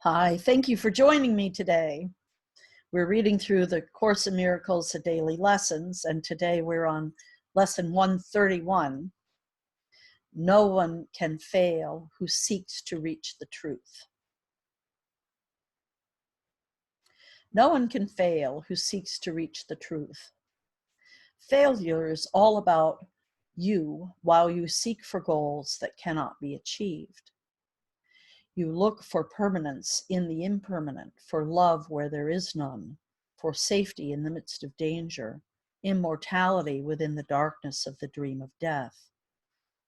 Hi, thank you for joining me today. We're reading through the Course in Miracles, the daily lessons, and today we're on lesson 131. No one can fail who seeks to reach the truth. No one can fail who seeks to reach the truth. Failure is all about you while you seek for goals that cannot be achieved. You look for permanence in the impermanent, for love where there is none, for safety in the midst of danger, immortality within the darkness of the dream of death.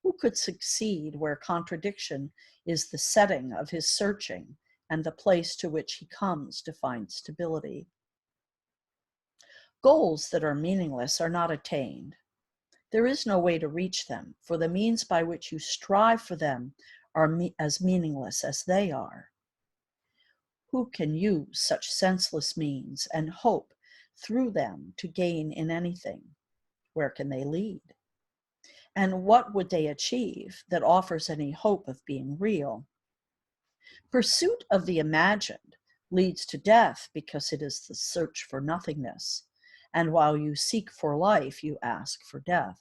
Who could succeed where contradiction is the setting of his searching and the place to which he comes to find stability? Goals that are meaningless are not attained. There is no way to reach them, for the means by which you strive for them are as meaningless as they are. Who can use such senseless means and hope through them to gain in anything? Where can they lead? And what would they achieve that offers any hope of being real? Pursuit of the imagined leads to death because it is the search for nothingness. And while you seek for life, you ask for death.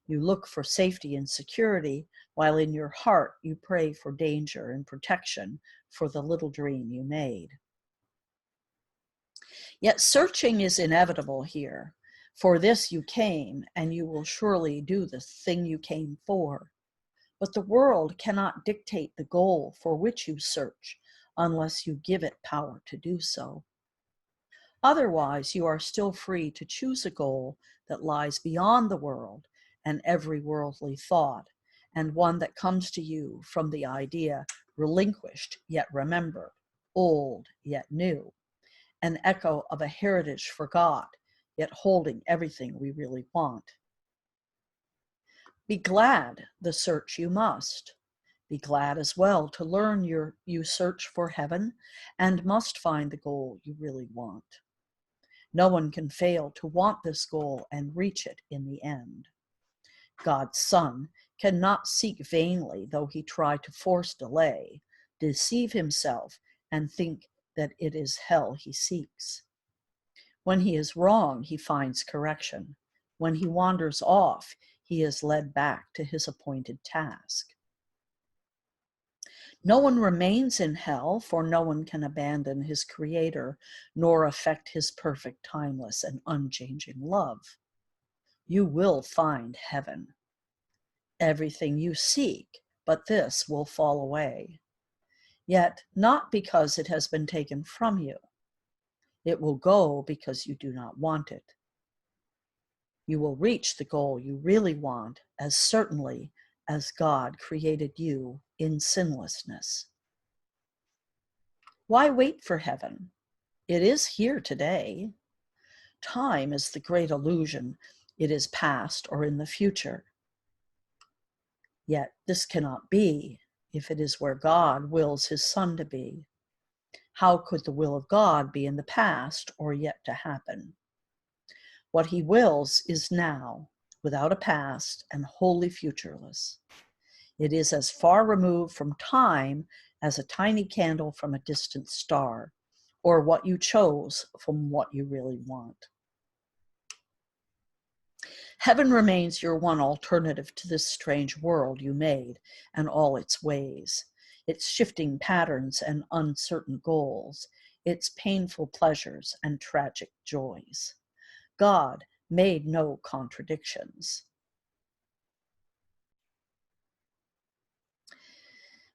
You look for safety and security, while in your heart you pray for danger and protection for the little dream you made. Yet searching is inevitable here. For this you came, and you will surely do the thing you came for. But the world cannot dictate the goal for which you search unless you give it power to do so. Otherwise, you are still free to choose a goal that lies beyond the world and every worldly thought, and one that comes to you from the idea relinquished yet remembered, old yet new, an echo of a heritage forgot, yet holding everything we really want. Be glad the search you must. Be glad as well to learn you search for heaven and must find the goal you really want. No one can fail to want this goal and reach it in the end. God's Son cannot seek vainly, though he try to force delay, deceive himself, and think that it is hell he seeks. When he is wrong, he finds correction. When he wanders off, he is led back to his appointed task. No one remains in hell, for no one can abandon his Creator, nor affect his perfect, timeless, and unchanging love. You will find heaven. Everything you seek, but this will fall away. Yet not because it has been taken from you. It will go because you do not want it. You will reach the goal you really want as certainly as God created you in sinlessness. Why wait for heaven? It is here today. Time is the great illusion. It is past or in the future. Yet this cannot be if it is where God wills his Son to be. How could the will of God be in the past or yet to happen? What he wills is now, without a past and wholly futureless. It is as far removed from time as a tiny candle from a distant star, or what you chose from what you really want. Heaven remains your one alternative to this strange world you made and all its ways, its shifting patterns and uncertain goals, its painful pleasures and tragic joys. God made no contradictions.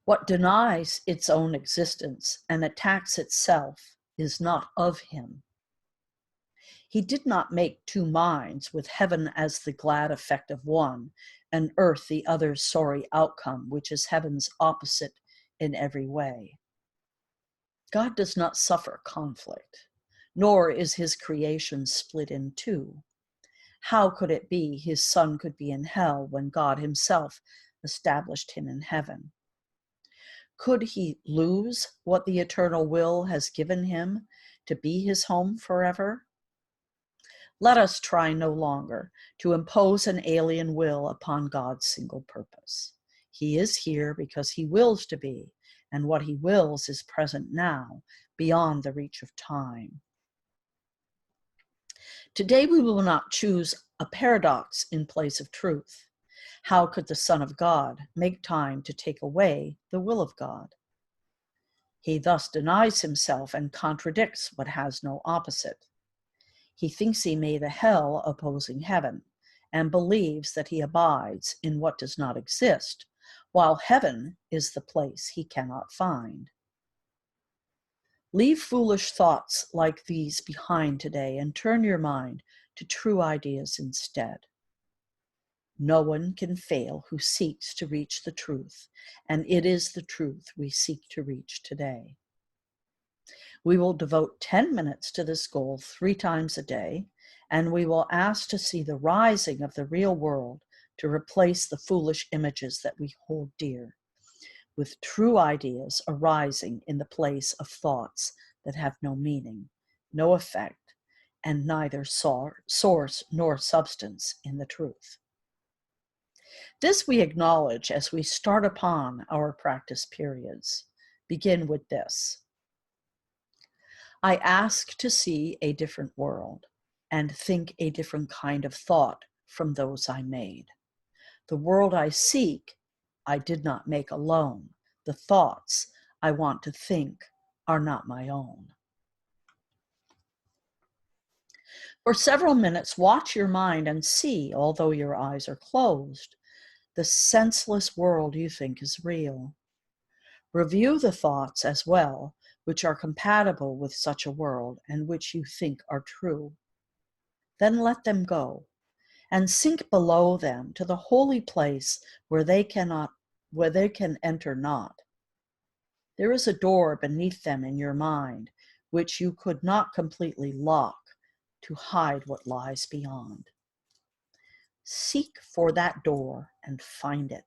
What denies its own existence and attacks itself is not of him. He did not make two minds, with heaven as the glad effect of one, and earth the other's sorry outcome, which is heaven's opposite in every way. God does not suffer conflict, nor is his creation split in two. How could it be his Son could be in hell when God himself established him in heaven? Could he lose what the eternal will has given him to be his home forever? Let us try no longer to impose an alien will upon God's single purpose. He is here because he wills to be, and what he wills is present now, beyond the reach of time. Today we will not choose a paradox in place of truth. How could the Son of God make time to take away the will of God? He thus denies himself and contradicts what has no opposite. He thinks he made a hell opposing heaven, and believes that he abides in what does not exist, while heaven is the place he cannot find. Leave foolish thoughts like these behind today and turn your mind to true ideas instead. No one can fail who seeks to reach the truth, and it is the truth we seek to reach today. We will devote 10 minutes to this goal 3 times a day, and we will ask to see the rising of the real world to replace the foolish images that we hold dear, with true ideas arising in the place of thoughts that have no meaning, no effect, and neither source nor substance in the truth. This we acknowledge as we start upon our practice periods. Begin with this. I ask to see a different world and think a different kind of thought from those I made. The world I seek, I did not make alone. The thoughts I want to think are not my own. For several minutes, watch your mind and see, although your eyes are closed, the senseless world you think is real. Review the thoughts as well, which are compatible with such a world and which you think are true. Then let them go and sink below them to the holy place where they can enter not. There is a door beneath them in your mind, which you could not completely lock to hide what lies beyond. Seek for that door and find it.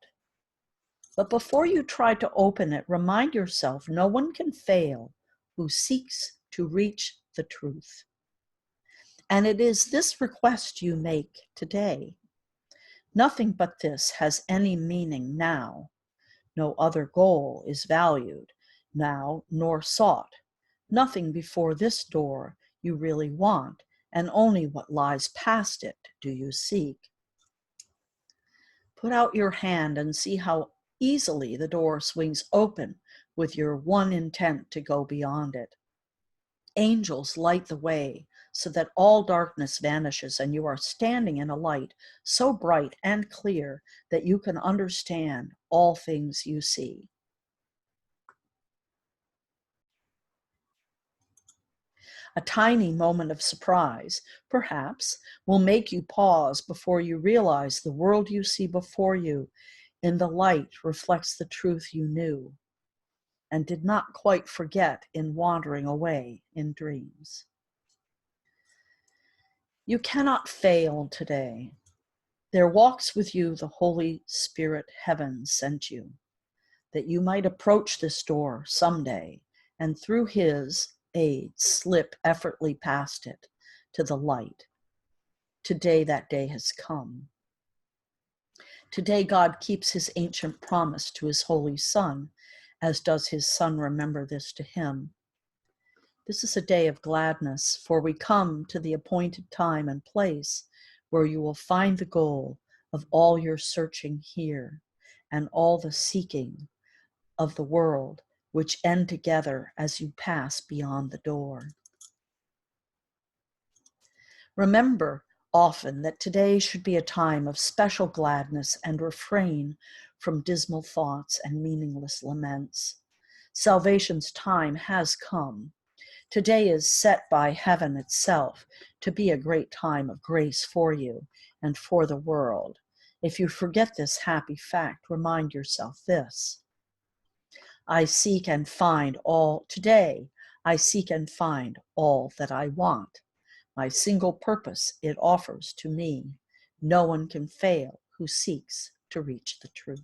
But before you try to open it, remind yourself no one can fail who seeks to reach the truth. And it is this request you make today. Nothing but this has any meaning now. No other goal is valued now nor sought. Nothing before this door you really want, and only what lies past it do you seek. Put out your hand and see how easily the door swings open with your one intent to go beyond it. Angels light the way so that all darkness vanishes and you are standing in a light so bright and clear that you can understand all things you see. A tiny moment of surprise, perhaps, will make you pause before you realize the world you see before you in the light reflects the truth you knew and did not quite forget in wandering away in dreams. You cannot fail today. There walks with you the Holy Spirit heaven sent you, that you might approach this door someday and through his aid slip effortlessly past it to the light. Today that day has come. Today God keeps his ancient promise to his Holy Son, as does his Son remember this to him. This is a day of gladness, for we come to the appointed time and place where you will find the goal of all your searching here and all the seeking of the world, which end together as you pass beyond the door. Remember often that today should be a time of special gladness and refrain from dismal thoughts and meaningless laments. Salvation's time has come. Today is set by heaven itself to be a great time of grace for you and for the world. If you forget this happy fact, remind yourself this. I seek and find all today. I seek and find all that I want. My single purpose it offers to me. No one can fail who seeks to reach the truth.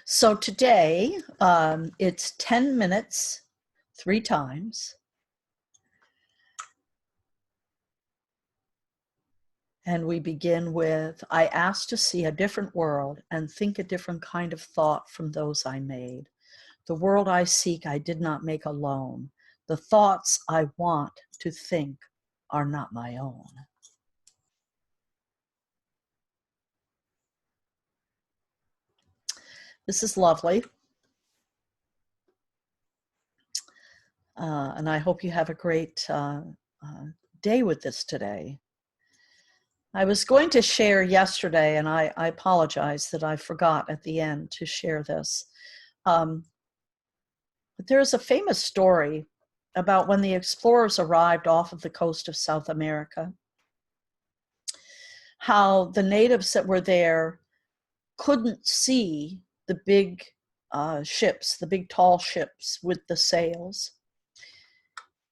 So today, it's 10 minutes, 3 times. And we begin with, I ask to see a different world and think a different kind of thought from those I made. The world I seek, I did not make alone. The thoughts I want to think are not my own. This is lovely. And I hope you have a great day with this today. I was going to share yesterday, and I apologize that I forgot at the end to share this. But there is a famous story about when the explorers arrived off of the coast of South America, how the natives that were there couldn't see the big ships, the big tall ships with the sails.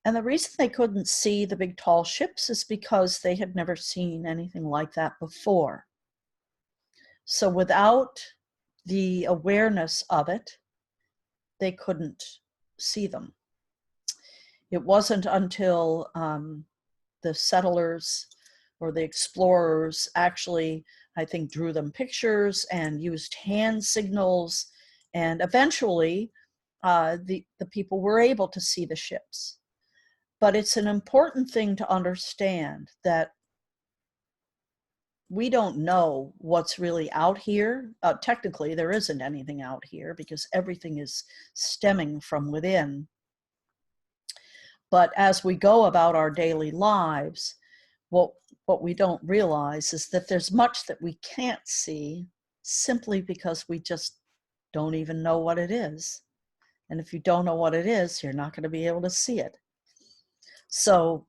And the reason they couldn't see the big tall ships is because they had never seen anything like that before. So without the awareness of it, they couldn't see them. It wasn't until the settlers or the explorers actually, I think, drew them pictures and used hand signals, and eventually the people were able to see the ships. But it's an important thing to understand that we don't know what's really out here. Technically, there isn't anything out here because everything is stemming from within. But as we go about our daily lives, what we don't realize is that there's much that we can't see simply because we just don't even know what it is. And if you don't know what it is, you're not going to be able to see it. So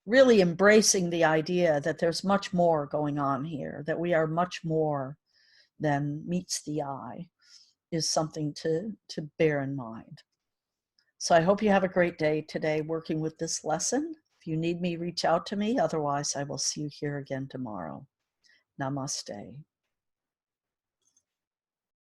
really embracing the idea that there's much more going on here, that we are much more than meets the eye, is something to bear in mind. So I hope you have a great day today working with this lesson. If you need me, reach out to me. Otherwise, I will see you here again tomorrow. Namaste.